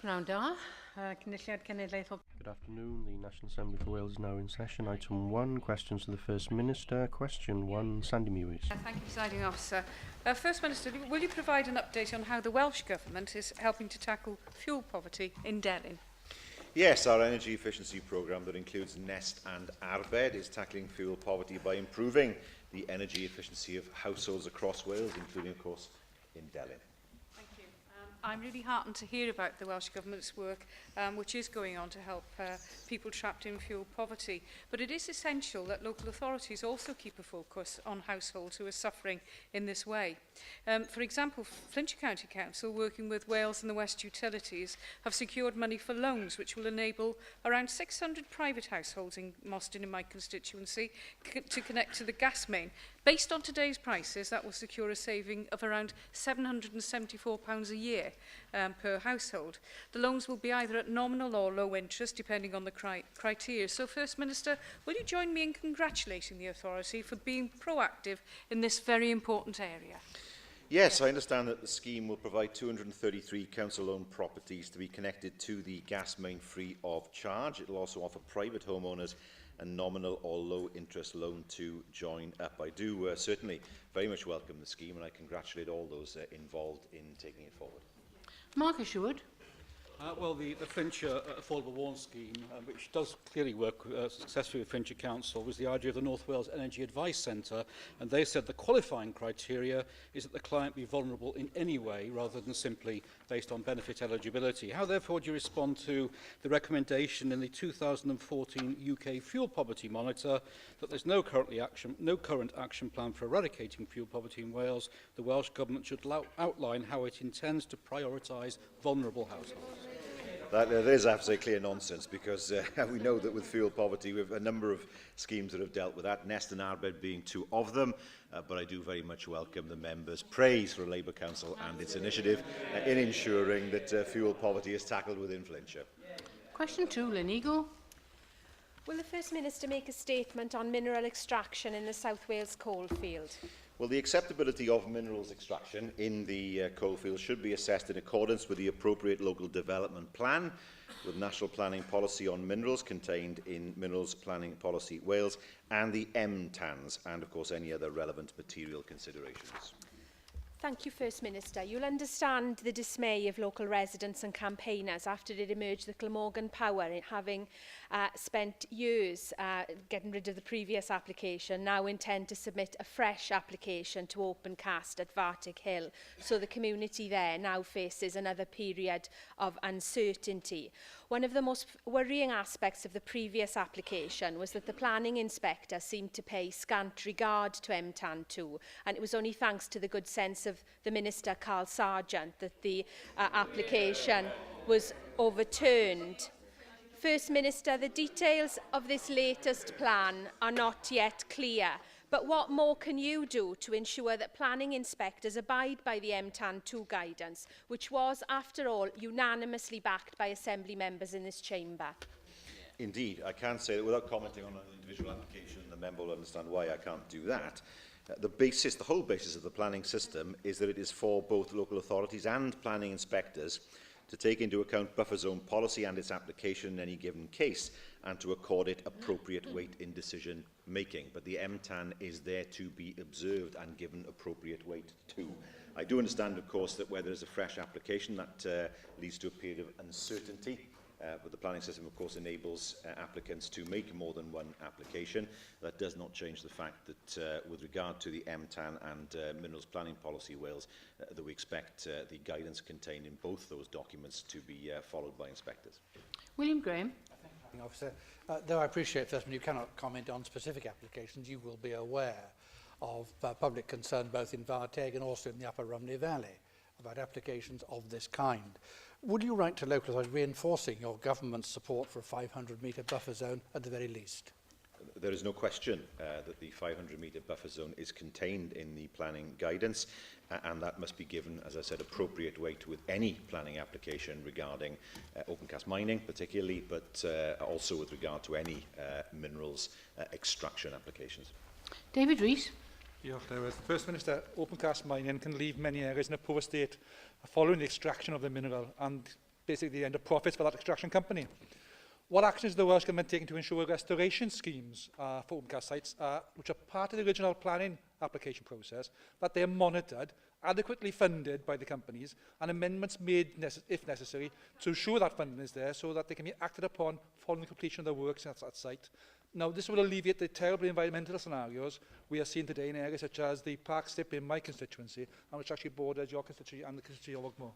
Pnawn da, Cynulliad Cenedlaethol. Good afternoon. The National Assembly for Wales is now in session. Item 1, questions to the First Minister. Question 1, Sandy Mewis. Thank you, Presiding Officer. First Minister, will you provide an update on how the Welsh Government is helping to tackle fuel poverty in Delyn? Yes, our energy efficiency programme that includes Nest and Arbed is tackling fuel poverty by improving the energy efficiency of households across Wales, including, of course, in Delyn. Thank you. I'm really heartened to hear about the Welsh Government's work, which is going on to help people trapped in fuel poverty. But it is essential that local authorities also keep a focus on households who are suffering in this way. For example, Flintshire County Council, working with Wales and the West Utilities, have secured money for loans which will enable around 600 private households in Mostyn, in my constituency, to connect to the gas main. Based on today's prices, that will secure a saving of around £774 a year per household. The loans will be either at nominal or low interest, depending on the criteria. So, First Minister, will you join me in congratulating the authority for being proactive in this very important area? Yes, I understand that the scheme will provide 233 council-owned properties to be connected to the gas main free of charge. It will also offer private homeowners a nominal or low interest loan to join up. I do certainly very much welcome the scheme, and I congratulate all those involved in taking it forward. Mark Assured. Well, the Flintshire Affordable Warn Scheme, which does clearly work successfully with Flintshire Council, was the idea of the North Wales Energy Advice Centre, and they said the qualifying criteria is that the client be vulnerable in any way rather than simply based on benefit eligibility. How, therefore, do you respond to the recommendation in the 2014 UK Fuel Poverty Monitor that there's no current action plan for eradicating fuel poverty in Wales? The Welsh Government should outline how it intends to prioritise vulnerable households. That is, I have to say, clear nonsense, because we know that with fuel poverty we have a number of schemes that have dealt with that, Nest and Arbed being two of them, but I do very much welcome the members' praise for Labour Council and its initiative in ensuring that fuel poverty is tackled within Flintshire. Question 2, Lynn Eagle. Will the First Minister make a statement on mineral extraction in the South Wales coalfield? Well, the acceptability of minerals extraction in the coalfield should be assessed in accordance with the appropriate local development plan, with National Planning Policy on Minerals contained in Minerals Planning Policy Wales, and the MTANs, and of course any other relevant material considerations. Thank you, First Minister. You'll understand the dismay of local residents and campaigners after it emerged that Glamorgan Power, having spent years getting rid of the previous application, now intend to submit a fresh application to open cast at Vartig Hill. So the community there now faces another period of uncertainty. One of the most worrying aspects of the previous application was that the planning inspector seemed to pay scant regard to MTAN 2, and it was only thanks to the good sense of the Minister, Carl Sargent, that the application was overturned. First Minister, the details of this latest plan are not yet clear, but what more can you do to ensure that planning inspectors abide by the MTAN 2 guidance, which was, after all, unanimously backed by Assembly members in this chamber? Indeed, I can say that without commenting on an individual application, the member will understand why I can't do that. The whole basis of the planning system is that it is for both local authorities and planning inspectors to take into account buffer zone policy and its application in any given case, and to accord it appropriate weight in decision making. But the MTAN is there to be observed and given appropriate weight too. I do understand, of course, that where there is a fresh application, that leads to a period of uncertainty. But the planning system, of course, enables applicants to make more than one application. That does not change the fact that with regard to the MTAN and Minerals Planning Policy Wales, that we expect the guidance contained in both those documents to be followed by inspectors. William Graham. Officer, though I appreciate, first, you cannot comment on specific applications, you will be aware of public concern both in Vartig and also in the Upper Rumney Valley about applications of this kind. Would you write to local authorities reinforcing your government's support for a 500-metre buffer zone at the very least? There is no question that the 500-metre buffer zone is contained in the planning guidance, and that must be given, as I said, appropriate weight with any planning application regarding open cast mining particularly, but also with regard to any minerals extraction applications. David Rees. First Minister, open cast mining can leave many areas in a poor state following the extraction of the mineral, and basically the end of profits for that extraction company. What actions is the Welsh Government taking to ensure restoration schemes for open cast sites, which are part of the original planning application process, that they are monitored, adequately funded by the companies, and amendments made, if necessary, to ensure that funding is there so that they can be acted upon following the completion of the works at that site. Now, this will alleviate the terrible environmental scenarios we are seeing today in areas such as the Park Slip in my constituency, and which actually borders your constituency and the constituency of Ogmore.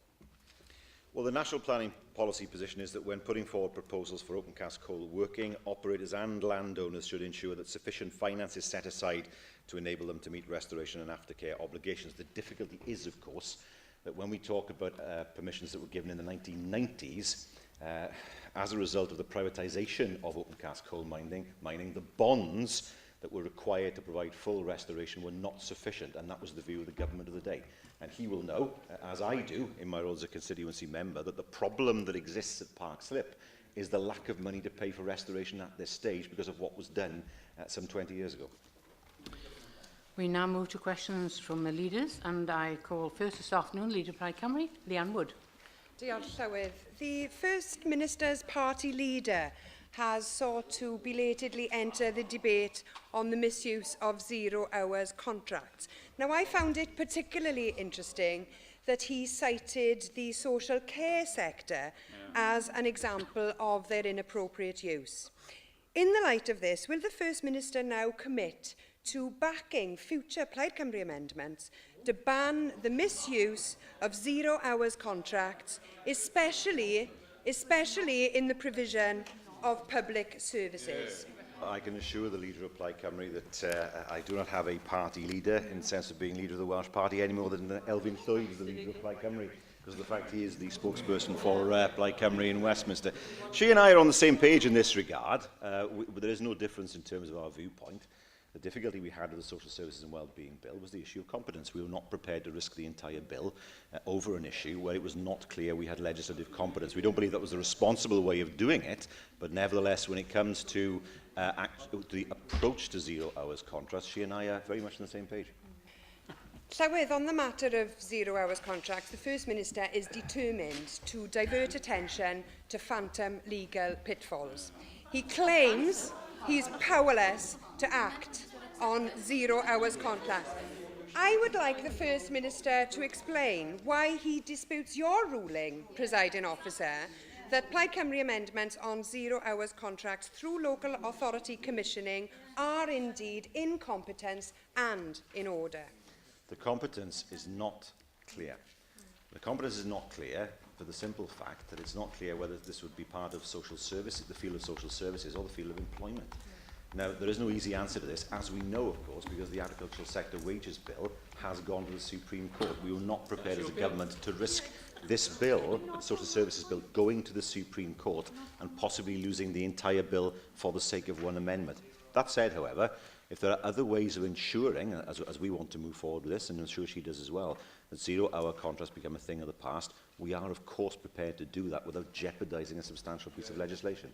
Well, the national planning policy position is that when putting forward proposals for open cast coal working, operators and landowners should ensure that sufficient finance is set aside to enable them to meet restoration and aftercare obligations. The difficulty is, of course, that when we talk about permissions that were given in the 1990s, as a result of the privatisation of open cast coal mining, the bonds that were required to provide full restoration were not sufficient, and that was the view of the government of the day. And he will know, as I do in my role as a constituency member, that the problem that exists at Park Slip is the lack of money to pay for restoration at this stage because of what was done some 20 years ago. We now move to questions from the leaders, and I call first this afternoon Leader Plaid Cymru, Leanne Wood. Diolch Llywydd. The First Minister's party leader has sought to belatedly enter the debate on the misuse of 0 hours contracts. Now, I found it particularly interesting that he cited the social care sector as an example of their inappropriate use. In the light of this, will the First Minister now commit to backing future Plaid Cymru amendments to ban the misuse of 0 hours contracts, especially in the provision of public services? I can assure the Leader of Plaid Cymru that I do not have a party leader in the sense of being Leader of the Welsh Party any more than Elfyn Llwyd is the Leader of Plaid Cymru, because of the fact he is the spokesperson for Plaid Cymru in Westminster. She and I are on the same page in this regard, but there is no difference in terms of our viewpoint. The difficulty we had with the Social Services and Wellbeing Bill was the issue of competence. We were not prepared to risk the entire bill over an issue where it was not clear we had legislative competence. We don't believe that was the responsible way of doing it, but nevertheless, when it comes to the approach to 0 hours contracts, she and I are very much on the same page. Llywydd, on the matter of 0 hours contracts, the First Minister is determined to divert attention to phantom legal pitfalls. He claims he's powerless to act on 0 hours contracts. I would like the First Minister to explain why he disputes your ruling, Presiding Officer, that Plaid Cymru amendments on 0 hours contracts through local authority commissioning are indeed in competence and in order. The competence is not clear. The competence is not clear for the simple fact that it's not clear whether this would be part of social services, the field of social services, or the field of employment. Now, there is no easy answer to this, as we know, of course, because the Agricultural Sector Wages Bill has gone to the Supreme Court. We were not prepared as a government to risk this bill, the Social Services Bill, going to the Supreme Court and possibly losing the entire bill for the sake of one amendment. That said, however, if there are other ways of ensuring, as we want to move forward with this, and I'm sure she does as well, that 0 hour contracts become a thing of the past, we are, of course, prepared to do that without jeopardising a substantial piece of legislation.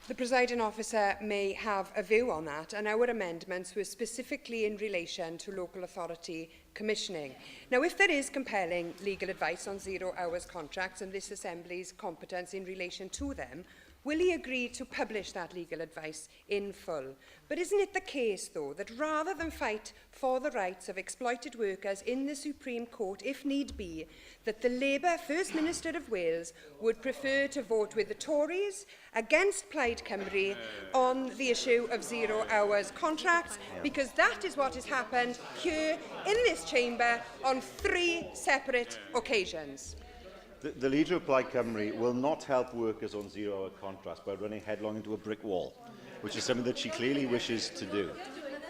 The Presiding Officer may have a view on that, and our amendments were specifically in relation to local authority commissioning. Now, if there is compelling legal advice on 0 hours contracts and this Assembly's competence in relation to them, will he agree to publish that legal advice in full? But isn't it the case, though, that rather than fight for the rights of exploited workers in the Supreme Court, if need be, that the Labour First Minister of Wales would prefer to vote with the Tories against Plaid Cymru on the issue of 0 hours contracts, because that is what has happened here in this chamber on 3 separate occasions? The Leader of Plaid Cymru will not help workers on 0 hour contracts by running headlong into a brick wall, which is something that she clearly wishes to do.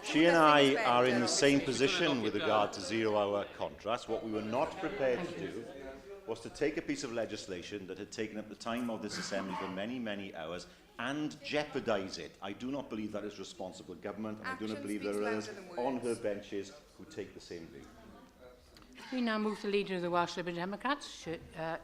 She and I are in the same position with regard to 0 hour contracts. What we were not prepared to do was to take a piece of legislation that had taken up the time of this Assembly for many, many hours and jeopardise it. I do not believe that is responsible government, and I do not believe there are others on her benches who take the same view. We now move to the Leader of the Welsh Liberal Democrats,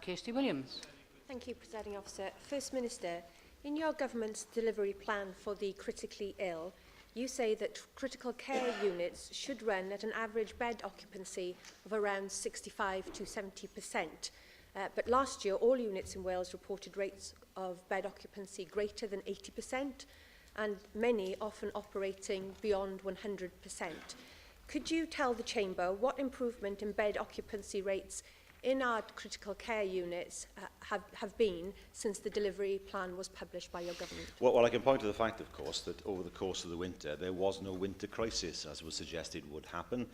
Kirsty Williams. Thank you, Presiding Officer. First Minister, in your government's delivery plan for the critically ill, you say that critical care units should run at an average bed occupancy of around 65 to 70%. But last year, all units in Wales reported rates of bed occupancy greater than 80%, and many often operating beyond 100%. Could you tell the Chamber what improvement in bed occupancy rates in our critical care units have been since the delivery plan was published by your government? Well, I can point to the fact, of course, that over the course of the winter, there was no winter crisis, as was suggested would happen.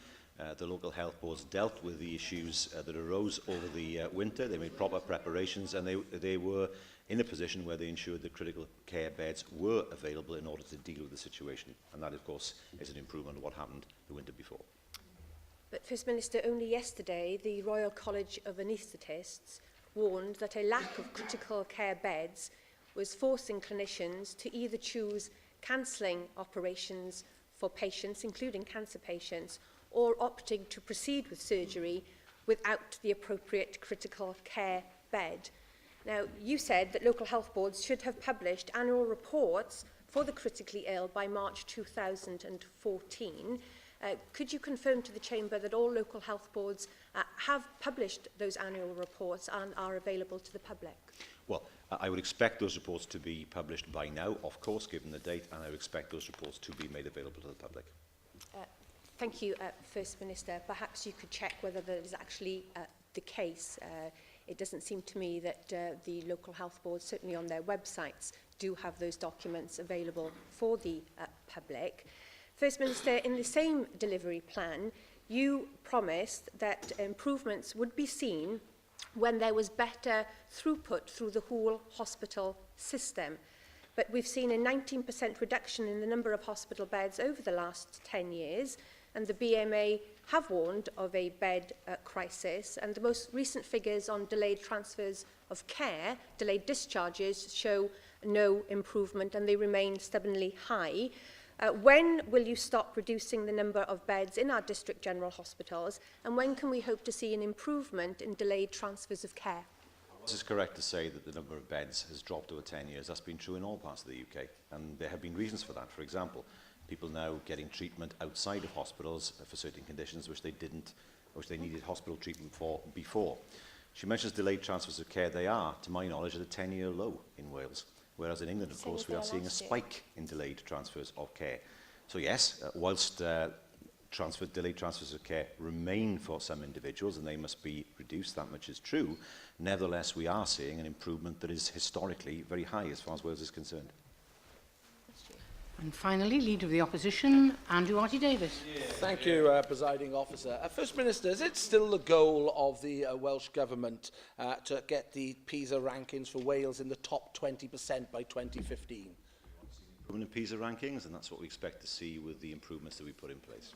The local health boards dealt with the issues that arose over the winter. They made proper preparations, and they were in a position where they ensured that critical care beds were available in order to deal with the situation. And that, of course, is an improvement of what happened the winter before. But, First Minister, only yesterday, the Royal College of Anaesthetists warned that a lack of critical care beds was forcing clinicians to either choose cancelling operations for patients, including cancer patients, or opting to proceed with surgery without the appropriate critical care bed. Now, you said that local health boards should have published annual reports for the critically ill by March 2014. Could you confirm to the Chamber that all local health boards have published those annual reports and are available to the public? Well, I would expect those reports to be published by now, of course, given the date, and I would expect those reports to be made available to the public. Thank you, First Minister. Perhaps you could check whether that is actually the case. It doesn't seem to me that the local health boards, certainly on their websites, do have those documents available for the public. First Minister, in the same delivery plan, you promised that improvements would be seen when there was better throughput through the whole hospital system. But we've seen a 19% reduction in the number of hospital beds over the last 10 years, and the BMA have warned of a bed crisis, and the most recent figures on delayed transfers of care, delayed discharges, show no improvement, and they remain stubbornly high. When will you stop reducing the number of beds in our district general hospitals, and when can we hope to see an improvement in delayed transfers of care? It is correct to say that the number of beds has dropped over 10 years. That's been true in all parts of the UK, and there have been reasons for that. For example, people now getting treatment outside of hospitals for certain conditions which they needed hospital treatment for before. She mentions delayed transfers of care. They are, to my knowledge, at a 10-year low in Wales, whereas in England, of course, we are seeing a spike in delayed transfers of care. So yes, whilst delayed transfers of care remain for some individuals and they must be reduced, that much is true, nevertheless we are seeing an improvement that is historically very high as far as Wales is concerned. And finally, Leader of the Opposition, Andrew Arty-Davis. Thank you, Presiding Officer. First Minister, is it still the goal of the Welsh Government to get the PISA rankings for Wales in the top 20% by 2015? In PISA rankings, and that's what we expect to see with the improvements that we put in place.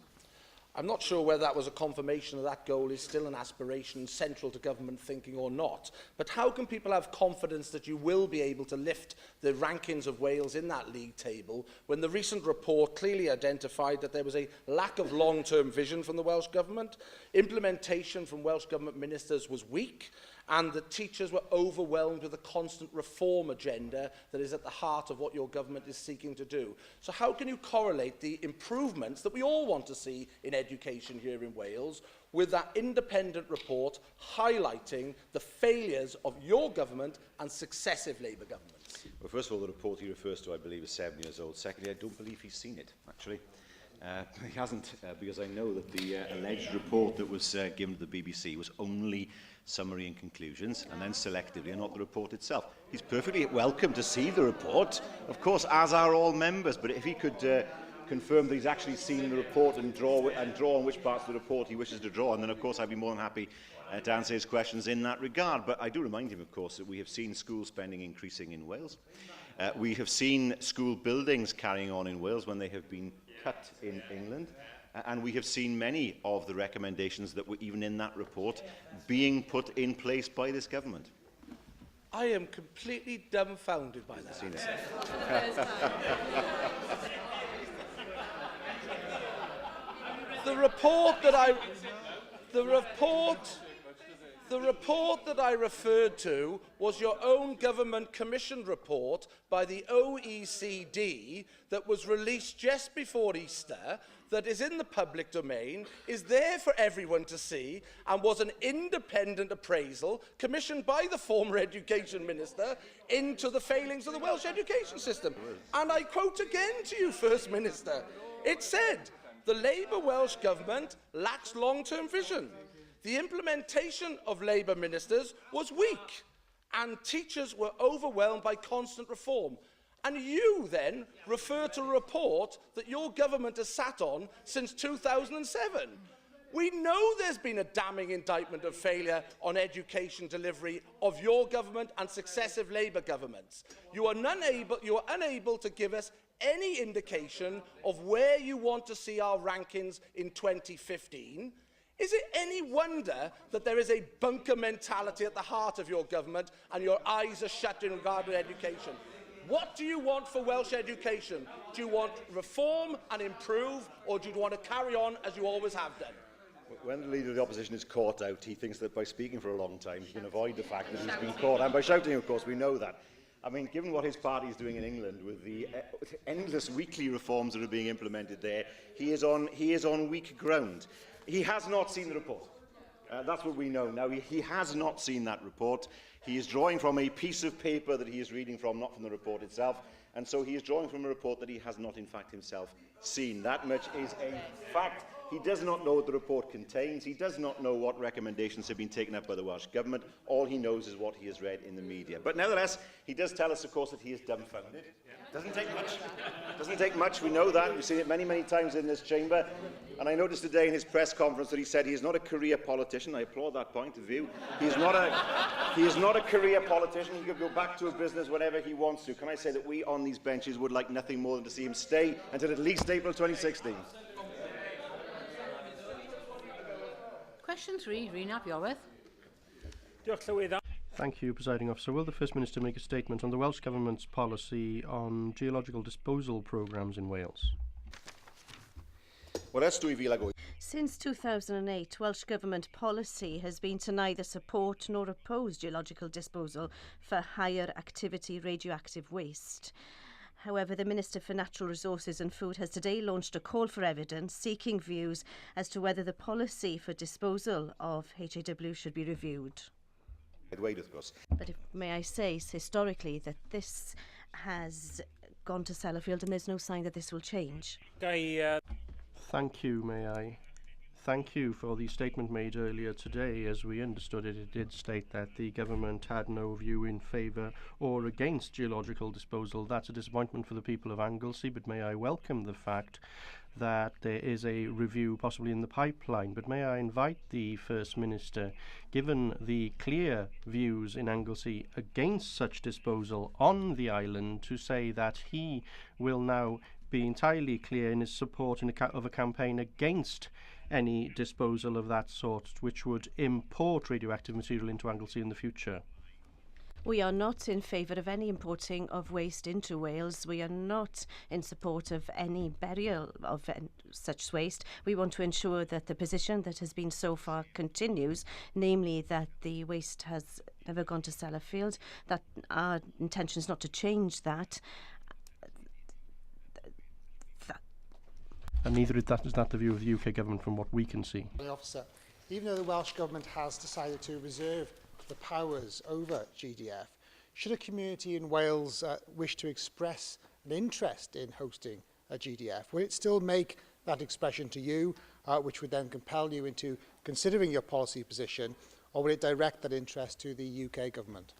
I'm not sure whether that was a confirmation of that goal is still an aspiration central to government thinking or not. But how can people have confidence that you will be able to lift the rankings of Wales in that league table when the recent report clearly identified that there was a lack of long-term vision from the Welsh Government, implementation from Welsh Government ministers was weak, and the teachers were overwhelmed with a constant reform agenda that is at the heart of what your government is seeking to do. So how can you correlate the improvements that we all want to see in education here in Wales with that independent report highlighting the failures of your government and successive Labour governments? Well, first of all, the report he refers to, I believe, is 7 years old. Secondly, I don't believe he's seen it, actually. He hasn't, because I know that the alleged report that was given to the BBC was only summary and conclusions, and then selectively, and not the report itself. He's perfectly welcome to see the report, of course, as are all members, but if he could confirm that he's actually seen the report and draw on which parts of the report he wishes to draw, and then, of course, I'd be more than happy to answer his questions in that regard. But I do remind him, of course, that we have seen school spending increasing in Wales. We have seen school buildings carrying on in Wales when they have been cut in England. And we have seen many of the recommendations that were even in that report being put in place by this government. I am completely dumbfounded by that. The report The report that I referred to was your own government commissioned report by the OECD that was released just before Easter, that is in the public domain, is there for everyone to see, and was an independent appraisal commissioned by the former Education Minister into the failings of the Welsh education system. And I quote again to you, First Minister, it said, the Labour Welsh Government lacks long-term vision. The implementation of Labour ministers was weak, and teachers were overwhelmed by constant reform. And you then refer to a report that your government has sat on since 2007. We know there's been a damning indictment of failure on education delivery of your government and successive Labour governments. You are unable to give us any indication of where you want to see our rankings in 2015. Is it any wonder that there is a bunker mentality at the heart of your government and your eyes are shut in regard to education? What do you want for Welsh education? Do you want reform and improve, or do you want to carry on as you always have done? When the Leader of the Opposition is caught out, he thinks that by speaking for a long time he can avoid the fact that he's been caught. And by shouting, of course, we know that. I mean, given what his party is doing in England with the endless weekly reforms that are being implemented there, he is on weak ground. He has not seen the report. That's what we know. Now, he has not seen that report. He is drawing from a piece of paper that he is reading from, not from the report itself. And so he is drawing from a report that he has not, in fact, himself seen. That much is a fact. He does not know what the report contains. He does not know what recommendations have been taken up by the Welsh Government. All he knows is what he has read in the media. But nevertheless, he does tell us, of course, that he is dumbfounded. Doesn't take much. Doesn't take much. We know that. We've seen it many, many times in this chamber. And I noticed today in his press conference that he said he is not a career politician. I applaud that point of view. He is not a career politician. He could go back to a business whenever he wants to. Can I say that we on these benches would like nothing more than to see him stay until at least April 2016? Question 3, Rhys Iorwerth. Thank you, Presiding Officer. Will the First Minister make a statement on the Welsh Government's policy on geological disposal programmes in Wales? Since 2008, Welsh Government policy has been to neither support nor oppose geological disposal for higher activity radioactive waste. However, the Minister for Natural Resources and Food has today launched a call for evidence seeking views as to whether the policy for disposal of HAW should be reviewed. But may I say, historically, that this has gone to Sellafield and there's no sign that this will change. Thank you, may I? Thank you for the statement made earlier today. As we understood it, it did state that the government had no view in favour or against geological disposal. That's a disappointment for the people of Anglesey, but may I welcome the fact that there is a review possibly in the pipeline. But may I invite the First Minister, given the clear views in Anglesey against such disposal on the island, to say that he will now be entirely clear in his support of a campaign against any disposal of that sort, which would import radioactive material into Anglesey in the future? We are not in favour of any importing of waste into Wales. We are not in support of any burial of such waste. We want to ensure that the position that has been so far continues, namely that the waste has never gone to Sellafield, that our intention is not to change that. And neither is that the view of the UK government from what we can see. Officer, even though the Welsh Government has decided to reserve the powers over GDF, should a community in Wales wish to express an interest in hosting a GDF, will it still make that expression to you, which would then compel you into considering your policy position, or will it direct that interest to the UK government?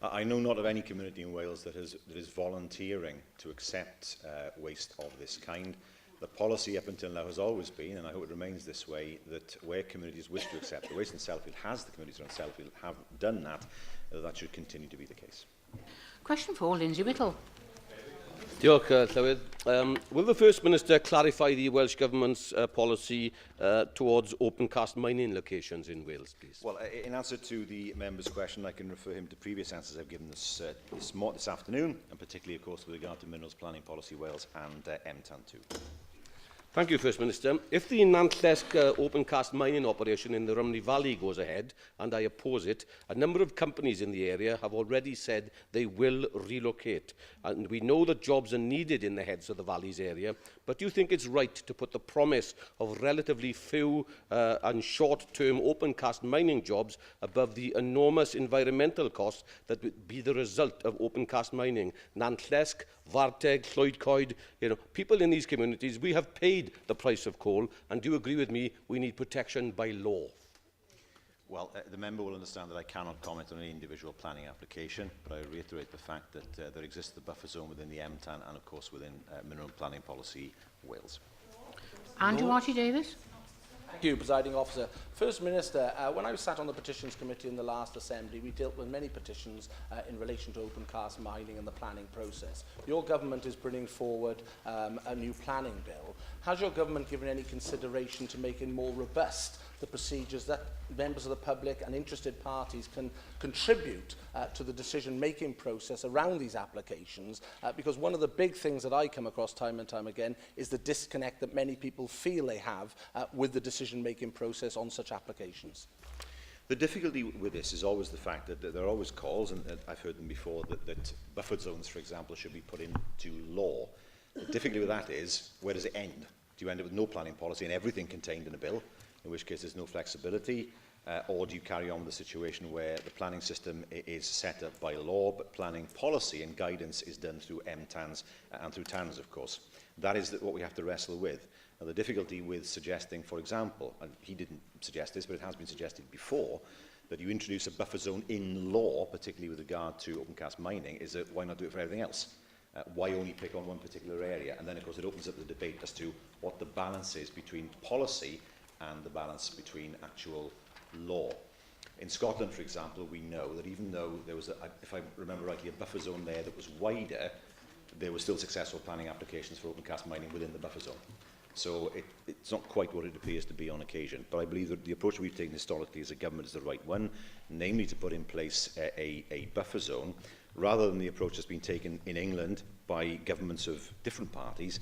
I know not of any community in Wales that is volunteering to accept waste of this kind. The policy up until now has always been, and I hope it remains this way, that where communities wish to accept the waste in Sellafield, as the communities around Sellafield have done that, that should continue to be the case. Question 4, Lindsay Whittle. Diolch, Llywydd. Will the First Minister clarify the Welsh Government's policy towards open-cast mining locations in Wales, please? Well, in answer to the member's question, I can refer him to previous answers I've given this afternoon, and particularly, of course, with regard to Minerals Planning Policy Wales and MTAN 2. Thank you, First Minister. If the Nantllesg open cast mining operation in the Rhymney Valley goes ahead, and I oppose it, a number of companies in the area have already said they will relocate. And we know that jobs are needed in the Heads of the Valleys area, but do you think it's right to put the promise of relatively few and short-term open cast mining jobs above the enormous environmental costs that would be the result of open cast mining? Nantllesg, Farteg, Llwyd, people in these communities, we have paid the price of coal, and do you agree with me, we need protection by law? Well, the member will understand that I cannot comment on any individual planning application, but I reiterate the fact that there exists the buffer zone within the MTAN and, of course, within Minimum Planning Policy Wales. Andrew Archie Davis. Thank you, Presiding Officer. First Minister, when I sat on the Petitions Committee in the last Assembly, we dealt with many petitions in relation to open cast mining and the planning process. Your government is bringing forward a new planning bill. Has your government given any consideration to making more robust the procedures that members of the public and interested parties can contribute to the decision-making process around these applications? Because one of the big things that I come across time and time again is the disconnect that many people feel they have with the decision-making process on such applications. The difficulty with this is always the fact that there are always calls, and I've heard them before, that buffer zones, for example, should be put into law. The difficulty with that is, where does it end? Do you end up with no planning policy and everything contained in a bill, in which case there's no flexibility, or do you carry on with the situation where the planning system is set up by law, but planning policy and guidance is done through MTANs and through TANs, of course? That is what we have to wrestle with. Now, the difficulty with suggesting, for example, and he didn't suggest this, but it has been suggested before, that you introduce a buffer zone in law, particularly with regard to open cast mining, is that why not do it for everything else? Why only pick on one particular area? And then, of course, it opens up the debate as to what the balance is between policy and the balance between actual law. In Scotland, for example, we know that even though there was, if I remember rightly, a buffer zone there that was wider, there were still successful planning applications for open cast mining within the buffer zone. So it's not quite what it appears to be on occasion. But I believe that the approach we've taken historically as a government is the right one, namely to put in place a buffer zone, rather than the approach that's been taken in England by governments of different parties,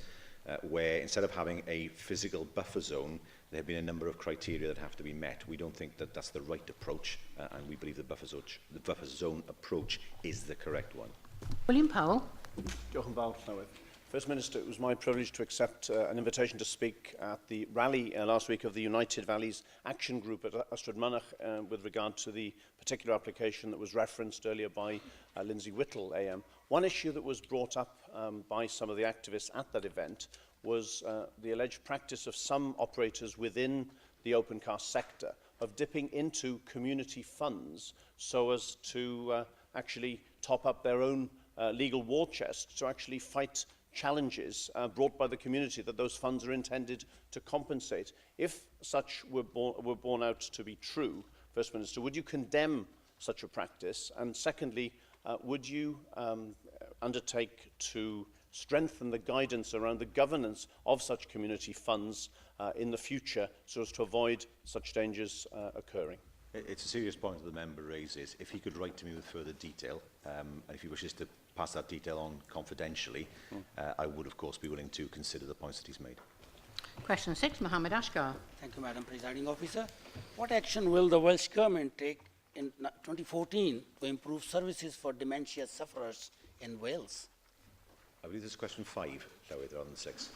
where instead of having a physical buffer zone, there have been a number of criteria that have to be met. We don't think that that's the right approach, and we believe the buffer zone approach is the correct one. William Powell. Diolch yn fawr, Llywydd. First Minister, it was my privilege to accept an invitation to speak at the rally last week of the United Valleys Action Group at Ystrad Mynach with regard to the particular application that was referenced earlier by Lindsay Whittle AM. One issue that was brought up by some of the activists at that event was the alleged practice of some operators within the open cast sector of dipping into community funds so as to actually top up their own legal war chest to actually fight challenges brought by the community that those funds are intended to compensate. If such were borne out to be true, First Minister, would you condemn such a practice? And secondly, would you undertake to strengthen the guidance around the governance of such community funds in the future so as to avoid such dangers occurring? It's a serious point that the member raises. If he could write to me with further detail, and if he wishes to pass that detail on confidentially, I would, of course, be willing to consider the points that he's made. Question 6, Mohammed Ashkar. Thank you, Madam Presiding Officer. What action will the Welsh Government take in 2014 to improve services for dementia sufferers in Wales? I believe this is question 5, rather than 6.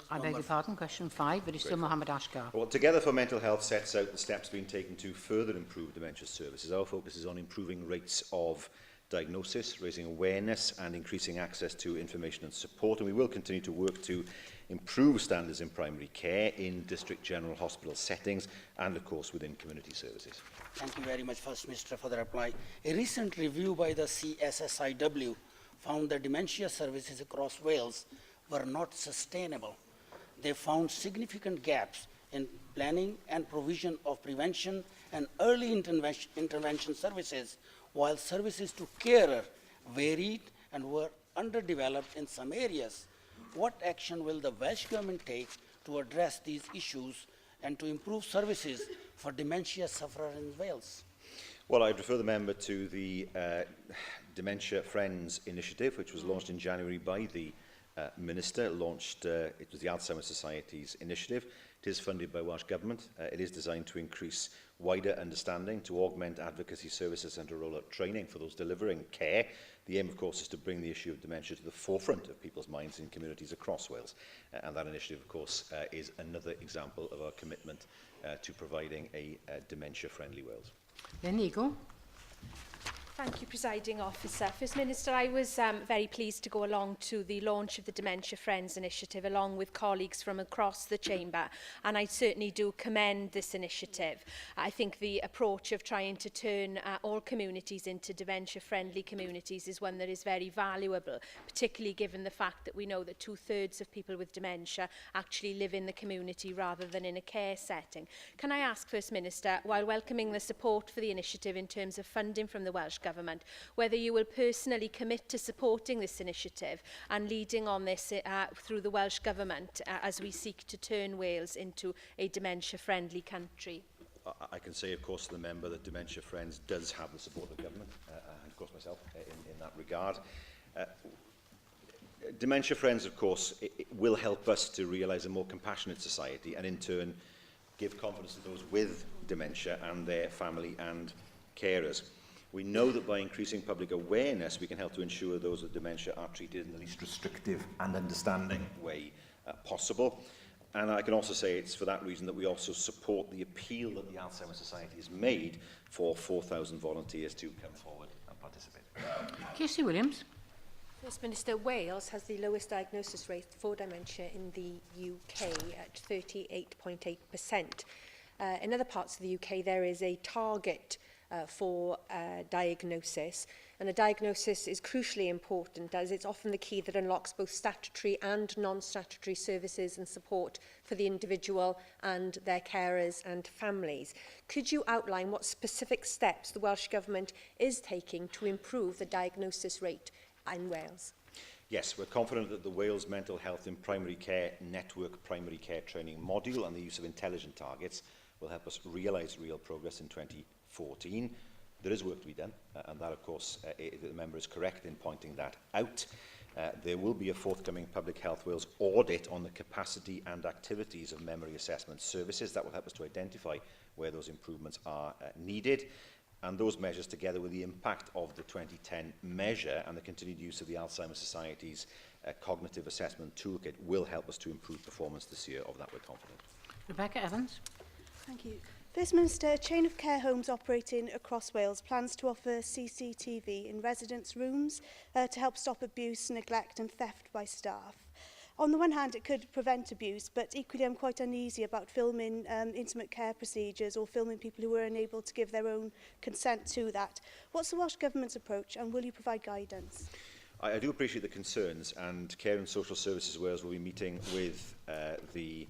I beg your pardon, question 5, but it's still Mohammed Ashkar. Well, Together for Mental Health sets out the steps being taken to further improve dementia services. Our focus is on improving rates of diagnosis, raising awareness and increasing access to information and support, and we will continue to work to improve standards in primary care in district general hospital settings and, of course, within community services. Thank you very much, First Minister, for the reply. A recent review by the CSSIW found that dementia services across Wales were not sustainable. They found significant gaps in planning and provision of prevention and early intervention services, while services to carer varied and were underdeveloped in some areas. What action will the Welsh Government take to address these issues and to improve services for dementia sufferers in Wales? Well, I'd refer the member to the Dementia Friends initiative, which was launched in January by the Minister, launched, it was the Alzheimer's Society's initiative. It is funded by Welsh Government. It is designed to increase wider understanding, to augment advocacy services and to roll out training for those delivering care. The aim, of course, is to bring the issue of dementia to the forefront of people's minds in communities across Wales. And that initiative, of course, is another example of our commitment to providing a dementia-friendly Wales. Then Eagle. Thank you, Presiding Officer. First Minister, I was very pleased to go along to the launch of the Dementia Friends initiative along with colleagues from across the Chamber, and I certainly do commend this initiative. I think the approach of trying to turn all communities into dementia-friendly communities is one that is very valuable, particularly given the fact that we know that 2/3 of people with dementia actually live in the community rather than in a care setting. Can I ask, First Minister, while welcoming the support for the initiative in terms of funding from the Welsh Government, whether you will personally commit to supporting this initiative and leading on this through the Welsh Government as we seek to turn Wales into a dementia-friendly country? I can say, of course, to the member that Dementia Friends does have the support of government, and of course myself, in that regard. Dementia Friends, of course, it will help us to realise a more compassionate society and in turn give confidence to those with dementia and their family and carers. We know that by increasing public awareness, we can help to ensure those with dementia are treated in the least restrictive and understanding way possible. And I can also say it's for that reason that we also support the appeal that the Alzheimer's Society has made for 4,000 volunteers to come forward and participate. Casey Williams. First Minister, Wales has the lowest diagnosis rate for dementia in the UK at 38.8%. In other parts of the UK, there is a target for diagnosis, and a diagnosis is crucially important as it's often the key that unlocks both statutory and non-statutory services and support for the individual and their carers and families. Could you outline what specific steps the Welsh Government is taking to improve the diagnosis rate in Wales? Yes, we're confident that the Wales Mental Health in Primary Care Network Primary Care Training module and the use of intelligent targets will help us realise real progress in 2014. There is work to be done, and that, of course, the member is correct in pointing that out. There will be a forthcoming Public Health Wales audit on the capacity and activities of memory assessment services. That will help us to identify where those improvements are needed. And those measures, together with the impact of the 2010 measure and the continued use of the Alzheimer's Society's cognitive assessment toolkit, will help us to improve performance this year. Of that, we're confident. Rebecca Evans. Thank you. First Minister, a chain of care homes operating across Wales plans to offer CCTV in residents' rooms to help stop abuse, neglect and theft by staff. On the one hand, it could prevent abuse, but equally I'm quite uneasy about filming intimate care procedures or filming people who are unable to give their own consent to that. What's the Welsh Government's approach, and will you provide guidance? I do appreciate the concerns, and Care and Social Services Wales will be meeting with the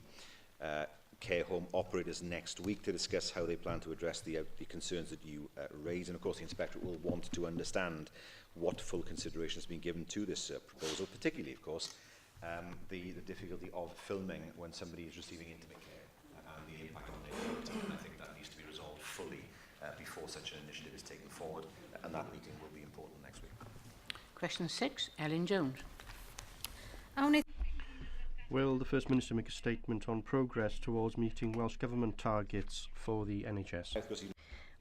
care home operators next week to discuss how they plan to address the concerns that you raise. And of course the Inspectorate will want to understand what full consideration has been given to this proposal, particularly of course the difficulty of filming when somebody is receiving intimate care and the impact on their data. And I think that needs to be resolved fully before such an initiative is taken forward, and that meeting will be important next week. Question 6, Ellen Jones. Will the First Minister make a statement on progress towards meeting Welsh Government targets for the NHS?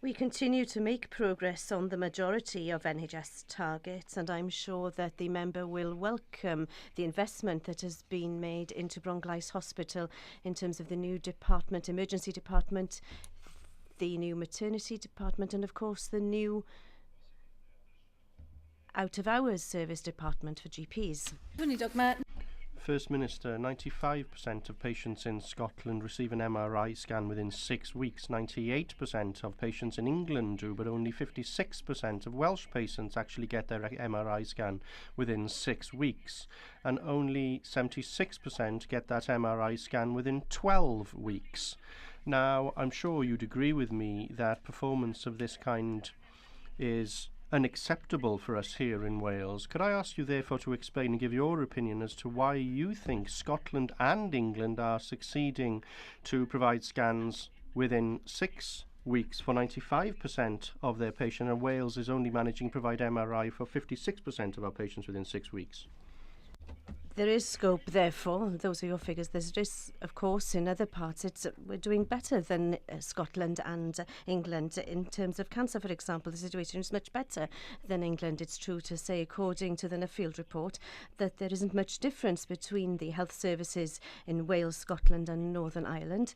We continue to make progress on the majority of NHS targets, and I'm sure that the member will welcome the investment that has been made into Bronglais Hospital in terms of the new department, emergency department, the new maternity department, and of course the new out-of-hours service department for GPs. First Minister, 95% of patients in Scotland receive an MRI scan within 6 weeks. 98% of patients in England do, but only 56% of Welsh patients actually get their MRI scan within 6 weeks. And only 76% get that MRI scan within 12 weeks. Now, I'm sure you'd agree with me that performance of this kind is unacceptable for us here in Wales. Could I ask you therefore to explain and give your opinion as to why you think Scotland and England are succeeding to provide scans within 6 weeks for 95% of their patients, and Wales is only managing to provide MRI for 56% of our patients within 6 weeks? There is scope, therefore, those are your figures. There is, of course, in other parts, we're doing better than Scotland and England. In terms of cancer, for example, the situation is much better than England. It's true to say, according to the Nuffield report, that there isn't much difference between the health services in Wales, Scotland and Northern Ireland.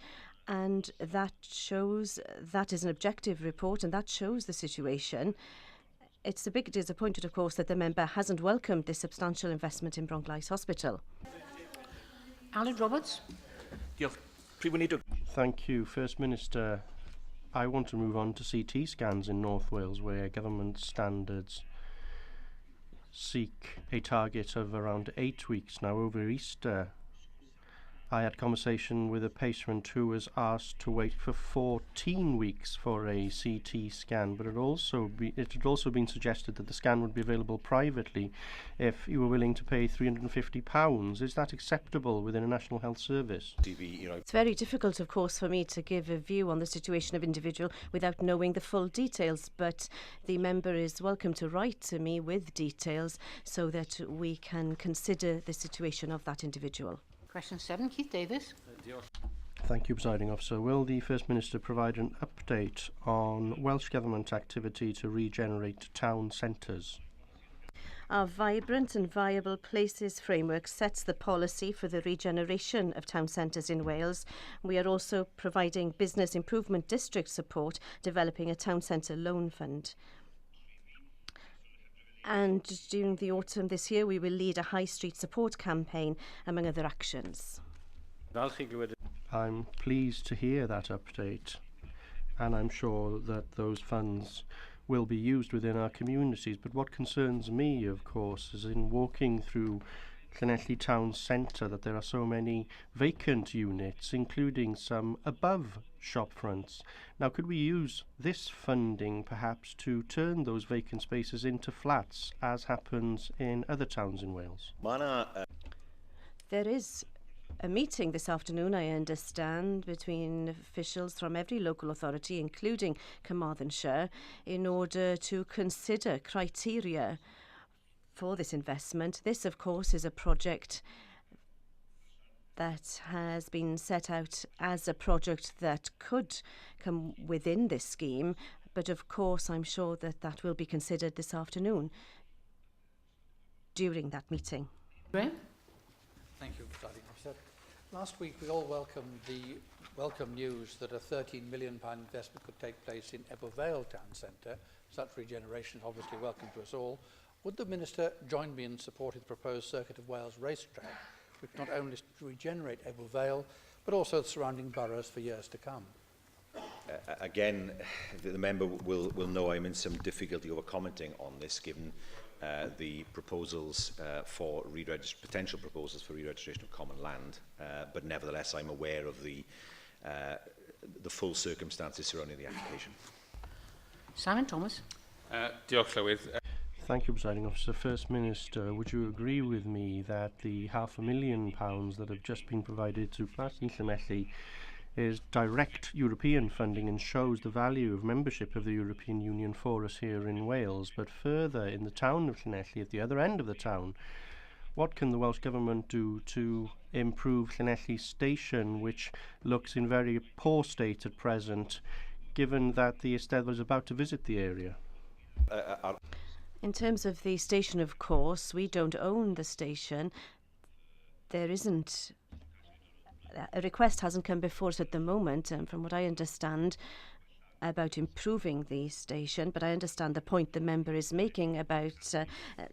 And that shows, that is an objective report, and that shows the situation. It's a big disappointment, of course, that the member hasn't welcomed this substantial investment in Bronglais Hospital. Alan Roberts. Diolch. Prif Weinidog. Thank you, First Minister. I want to move on to CT scans in North Wales, where government standards seek a target of around 8 weeks. Now, over Easter, I had a conversation with a patient who was asked to wait for 14 weeks for a CT scan, but it had also been suggested that the scan would be available privately if you were willing to pay £350. Is that acceptable within a National Health Service? It's very difficult, of course, for me to give a view on the situation of individual without knowing the full details, but the member is welcome to write to me with details so that we can consider the situation of that individual. Question 7, Keith Davis. Thank you, Presiding Officer. Will the First Minister provide an update on Welsh Government activity to regenerate town centres? Our Vibrant and Viable Places framework sets the policy for the regeneration of town centres in Wales. We are also providing business improvement district support, developing a town centre loan fund. And during the autumn this year, we will lead a high street support campaign, among other actions. I'm pleased to hear that update, and I'm sure that those funds will be used within our communities. But what concerns me, of course, is in walking through Llanelli Town Centre that there are so many vacant units, including some above shop fronts. Now, could we use this funding perhaps to turn those vacant spaces into flats, as happens in other towns in Wales? There is a meeting this afternoon, I understand, between officials from every local authority, including Carmarthenshire, in order to consider criteria for this investment. This, of course, is a project that has been set out as a project that could come within this scheme, but of course I'm sure that that will be considered this afternoon during that meeting. Graham? Thank you, Presiding Officer. Last week we all welcomed the welcome news that a £13 million investment could take place in Ebor Vale Town Centre. Such regeneration is obviously welcome to us all. Would the Minister join me in supporting the proposed Circuit of Wales racetrack, which not only to regenerate Ebor Vale, but also the surrounding boroughs for years to come? Again, the member will know I'm in some difficulty over commenting on this, given the proposals for potential proposals for re-registration of common land. But nevertheless, I'm aware of the full circumstances surrounding the application. Simon Thomas. Diolch, Llywydd. Thank you, Presiding Officer. First Minister, would you agree with me that the £500,000 that have just been provided to Plas yn Llanelli is direct European funding and shows the value of membership of the European Union for us here in Wales? But further, in the town of Llanelli, at the other end of the town, what can the Welsh Government do to improve Llanelli Station, which looks in very poor state at present, given that the Eisteddfod is about to visit the area? In terms of the station, of course, we don't own the station. There isn't... A request hasn't come before us at the moment, from what I understand, about improving the station, but I understand the point the member is making about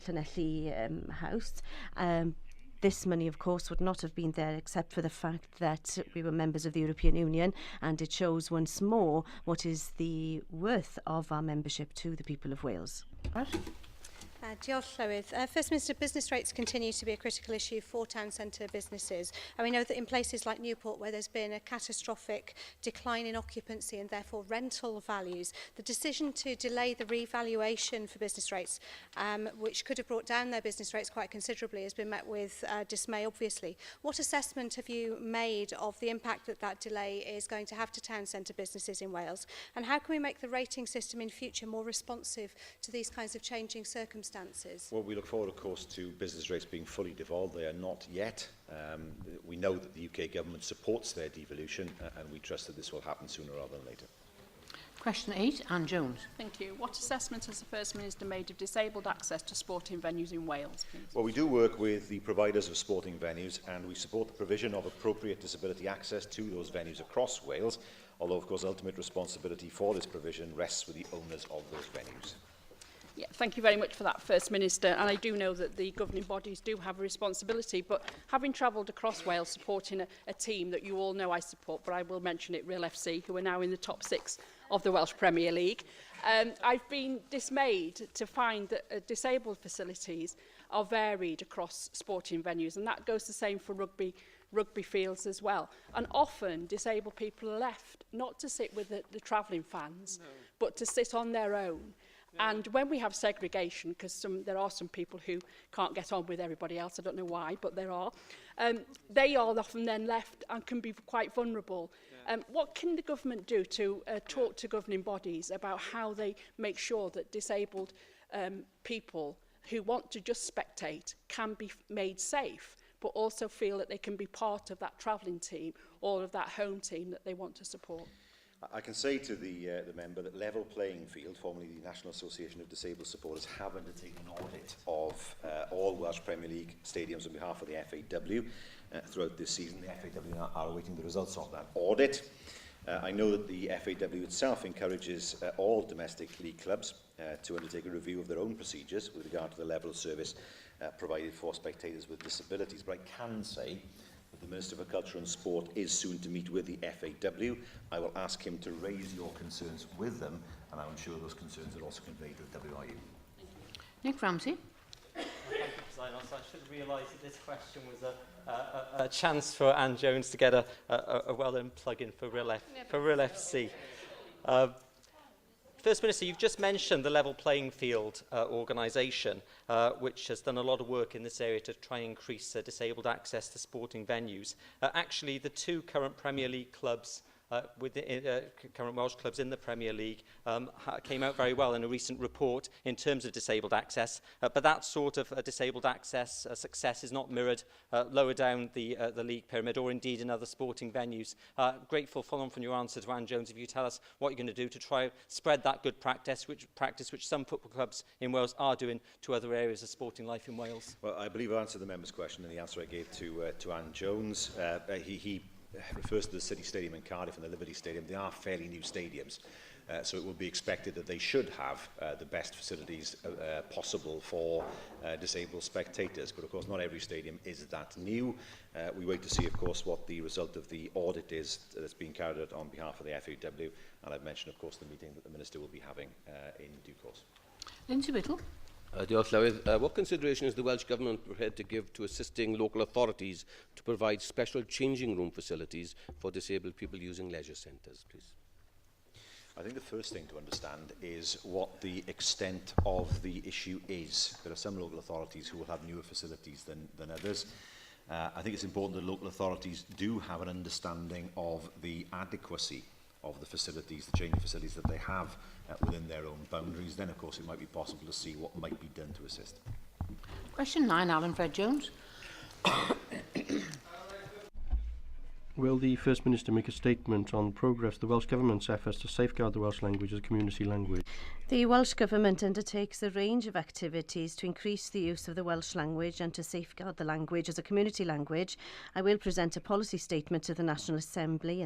Llanelli House. This money, of course, would not have been there except for the fact that we were members of the European Union, and it shows once more what is the worth of our membership to the people of Wales. Diolch, Llywydd. First Minister, business rates continue to be a critical issue for town centre businesses. And we know that in places like Newport, where there's been a catastrophic decline in occupancy and therefore rental values, the decision to delay the revaluation for business rates, which could have brought down their business rates quite considerably, has been met with dismay, obviously. What assessment have you made of the impact that that delay is going to have to town centre businesses in Wales? And how can we make the rating system in future more responsive to these kinds of changing circumstances? circumstances? Well, we look forward, of course, to business rates being fully devolved. They are not yet. We know that the UK government supports their devolution, and we trust that this will happen sooner rather than later. Question 8, Anne Jones. Thank you. What assessment has the First Minister made of disabled access to sporting venues in Wales, please? Well, we do work with the providers of sporting venues, and we support the provision of appropriate disability access to those venues across Wales, although, of course, ultimate responsibility for this provision rests with the owners of those venues. Yeah, thank you very much for that, First Minister. And I do know that the governing bodies do have a responsibility, but having travelled across Wales supporting a team that you all know I support, but I will mention it, Real FC, who are now in the top 6 of the Welsh Premier League, I've been dismayed to find that disabled facilities are varied across sporting venues, and that goes the same for rugby fields as well. And often disabled people are left not to sit with the travelling fans, but to sit on their own. And when we have segregation, because there are some people who can't get on with everybody else, I don't know why, but there are, they are often then left and can be quite vulnerable. What can the government do to talk to governing bodies about how they make sure that disabled people who want to just spectate can be made safe, but also feel that they can be part of that travelling team or of that home team that they want to support? I can say to the member that Level Playing Field, formerly the National Association of Disabled Supporters, have undertaken an audit of all Welsh Premier League stadiums on behalf of the FAW throughout this season. The FAW are awaiting the results of that audit. I know that the FAW itself encourages all domestic league clubs to undertake a review of their own procedures with regard to the level of service provided for spectators with disabilities. But I can say the Minister for Culture and Sport is soon to meet with the FAW. I will ask him to raise your concerns with them, and I will ensure those concerns are also conveyed to the WRU. Nick Ramsey. Thank you, President. I should realise that this question was a chance for Anne Jones to get a well-earned plug-in for Real FC. First Minister, you've just mentioned the Level Playing Field organisation, which has done a lot of work in this area to try and increase disabled access to sporting venues. Actually, the 2 current Premier League clubs, current Welsh clubs in the Premier League, came out very well in a recent report in terms of disabled access, but that sort of disabled access success is not mirrored lower down the league pyramid or indeed in other sporting venues. Grateful, following from your answer to Anne Jones, if you tell us what you're going to do to try spread that good practice which some football clubs in Wales are doing to other areas of sporting life in Wales. Well, I believe I answered the member's question in the answer I gave to Anne Jones. He refers to the City Stadium in Cardiff and the Liberty Stadium. They are fairly new stadiums, so it will be expected that they should have the best facilities possible for disabled spectators. But of course, not every stadium is that new. We wait to see, of course, what the result of the audit is that's being carried out on behalf of the FAW, and I've mentioned, of course, the meeting that the Minister will be having in due course. Lindsay Whittle. Diolch, Llywydd. What consideration is the Welsh Government prepared to give to assisting local authorities to provide special changing room facilities for disabled people using leisure centres, please? I think the first thing to understand is what the extent of the issue is. There are some local authorities who will have newer facilities than others. I think it's important that local authorities do have an understanding of the adequacy of the facilities, the changing facilities that they have within their own boundaries. Then, of course, it might be possible to see what might be done to assist. Question 9, Alan Fred Jones. Will the First Minister make a statement on progress the Welsh Government's efforts to safeguard the Welsh language as a community language? The Welsh Government undertakes a range of activities to increase the use of the Welsh language and to safeguard the language as a community language. I will present a policy statement to the National Assembly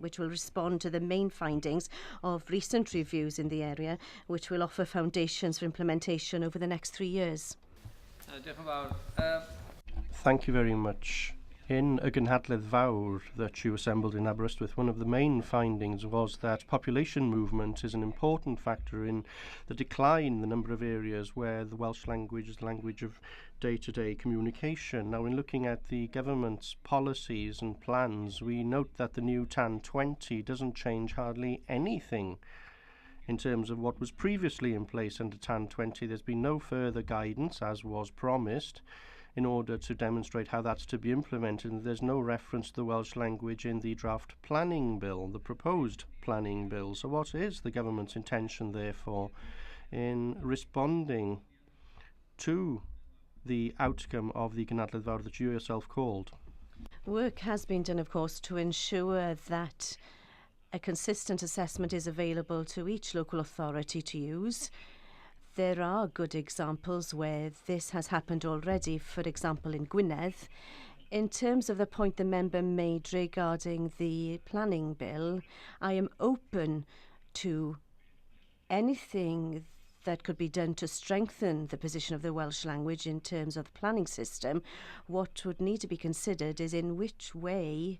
which will respond to the main findings of recent reviews in the area, which will offer foundations for implementation over the next 3 years. Thank you very much. In a gynhadledd fawr that you assembled in Aberystwyth, one of the main findings was that population movement is an important factor in the decline in the number of areas where the Welsh language is the language of day-to-day communication. Now, in looking at the government's policies and plans, we note that the new TAN 20 doesn't change hardly anything in terms of what was previously in place under TAN 20. There's been no further guidance, as was promised, in order to demonstrate how that's to be implemented. And there's no reference to the Welsh language in the draft planning bill, the proposed planning bill. So what is the government's intention, therefore, in responding to the outcome of the gynadledd fawr that you yourself called? Work has been done, of course, to ensure that a consistent assessment is available to each local authority to use. There are good examples where this has happened already, for example in Gwynedd. In terms of the point the member made regarding the planning bill, I am open to anything that could be done to strengthen the position of the Welsh language in terms of the planning system. What would need to be considered is in which way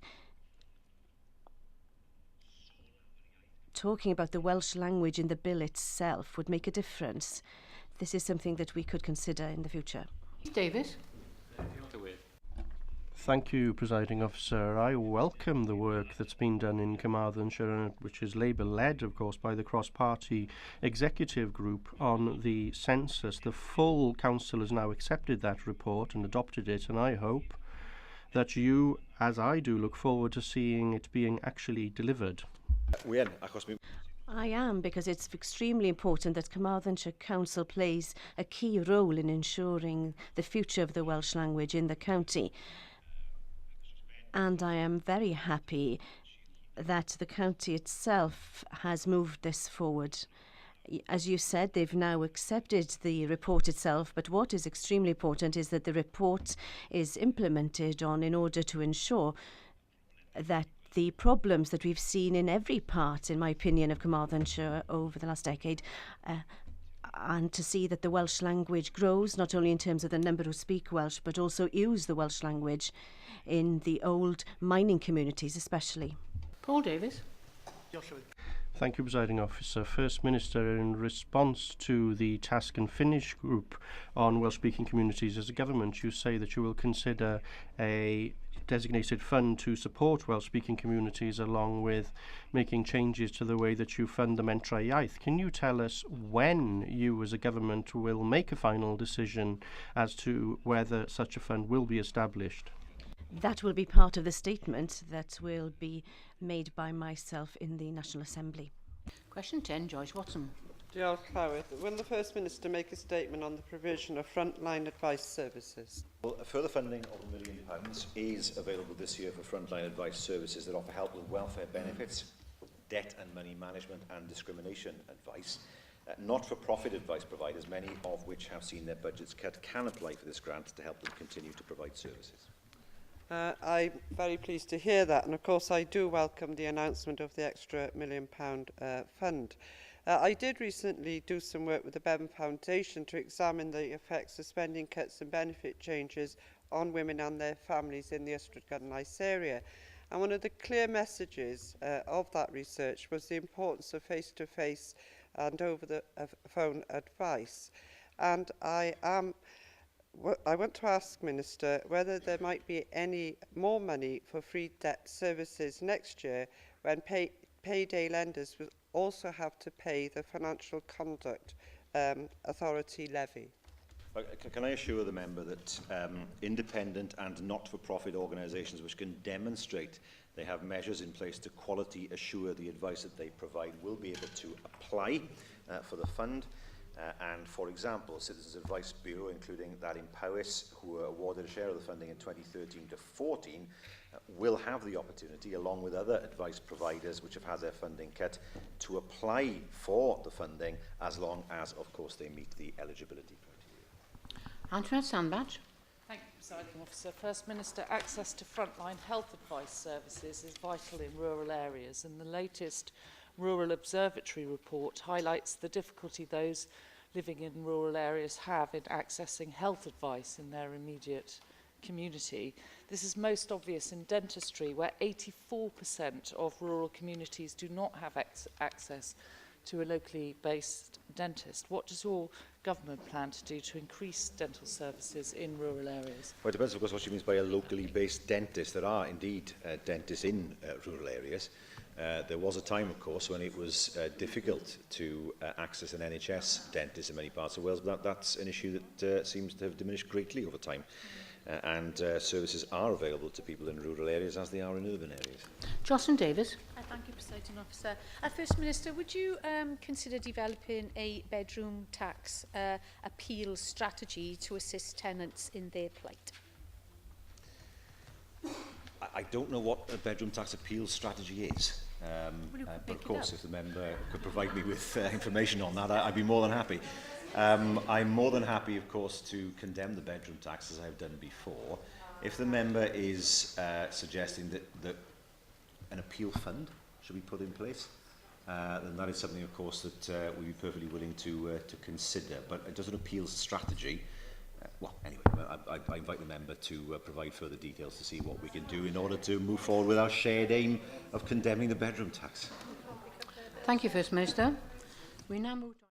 talking about the Welsh language in the bill itself would make a difference. This is something that we could consider in the future. Davis. Thank you, Presiding Officer. I welcome the work that's been done in Carmarthenshire, which is Labour-led, of course, by the cross-party executive group on the census. The full council has now accepted that report and adopted it, and I hope that you, as I do, look forward to seeing it being actually delivered. I am, because it's extremely important that Carmarthenshire Council plays a key role in ensuring the future of the Welsh language in the county. And I am very happy that the county itself has moved this forward. As you said, they've now accepted the report itself, but what is extremely important is that the report is implemented on in order to ensure that the problems that we've seen in every part, in my opinion, of Carmarthenshire over the last decade, and to see that the Welsh language grows, not only in terms of the number who speak Welsh, but also use the Welsh language in the old mining communities especially. Paul Davis. Thank you, Presiding Officer. First Minister, in response to the Task and Finish group on Welsh-speaking communities as a government, you say that you will consider a designated fund to support Welsh-speaking communities along with making changes to the way that you fund the Mentra Iaith. Can you tell us when you as a government will make a final decision as to whether such a fund will be established? That will be part of the statement that will be made by myself in the National Assembly. Question 10, Joyce Watson. Diolch Llawyd. Will the First Minister make a statement on the provision of frontline advice services? Well, a further funding of £1 million is available this year for frontline advice services that offer help with welfare benefits, debt and money management and discrimination advice. Not-for-profit advice providers, many of which have seen their budgets cut, can apply for this grant to help them continue to provide services. I'm very pleased to hear that, and of course I do welcome the announcement of the extra £1 million fund. I did recently do some work with the Bevan Foundation to examine the effects of spending cuts and benefit changes on women and their families in the Ystrad area. And one of the clear messages of that research was the importance of face-to-face and over-the-phone advice. And I want to ask Minister whether there might be any more money for free debt services next year when payday lenders will also have to pay the Financial Conduct Authority levy. Can I assure the member that independent and not-for-profit organisations which can demonstrate they have measures in place to quality assure the advice that they provide will be able to apply for the fund? And for example, Citizens Advice Bureau, including that in Powys, who were awarded a share of the funding in 2013 to 14, will have the opportunity, along with other advice providers which have had their funding cut, to apply for the funding as long as, of course, they meet the eligibility criteria. Antoinette Sandbach. Thank you, Presiding Officer. First Minister, access to frontline health advice services is vital in rural areas, and the latest Rural Observatory report highlights the difficulty those living in rural areas have in accessing health advice in their immediate community. This is most obvious in dentistry, where 84% of rural communities do not have access to a locally based dentist. What does your government plan to do to increase dental services in rural areas? Well, it depends, of course, what she means by a locally based dentist. There are indeed dentists in rural areas. There was a time, of course, when it was difficult to access an NHS dentist in many parts of Wales, but that's an issue that seems to have diminished greatly over time. and services are available to people in rural areas as they are in urban areas. Jocelyn Davis. Thank you, Presiding Officer. First Minister, would you consider developing a bedroom tax appeal strategy to assist tenants in their plight? I don't know what a bedroom tax appeal strategy is. But of course, if the member could provide me with information on that, I'd be more than happy. I'm more than happy, of course, to condemn the bedroom tax as I've done before. If the member is suggesting that an appeal fund should be put in place, then that is something, of course, that we'd be perfectly willing to consider. But it does an appeals strategy. Well, anyway, I invite the member to provide further details to see what we can do in order to move forward with our shared aim of condemning the bedroom tax. Thank you, First Minister. We now move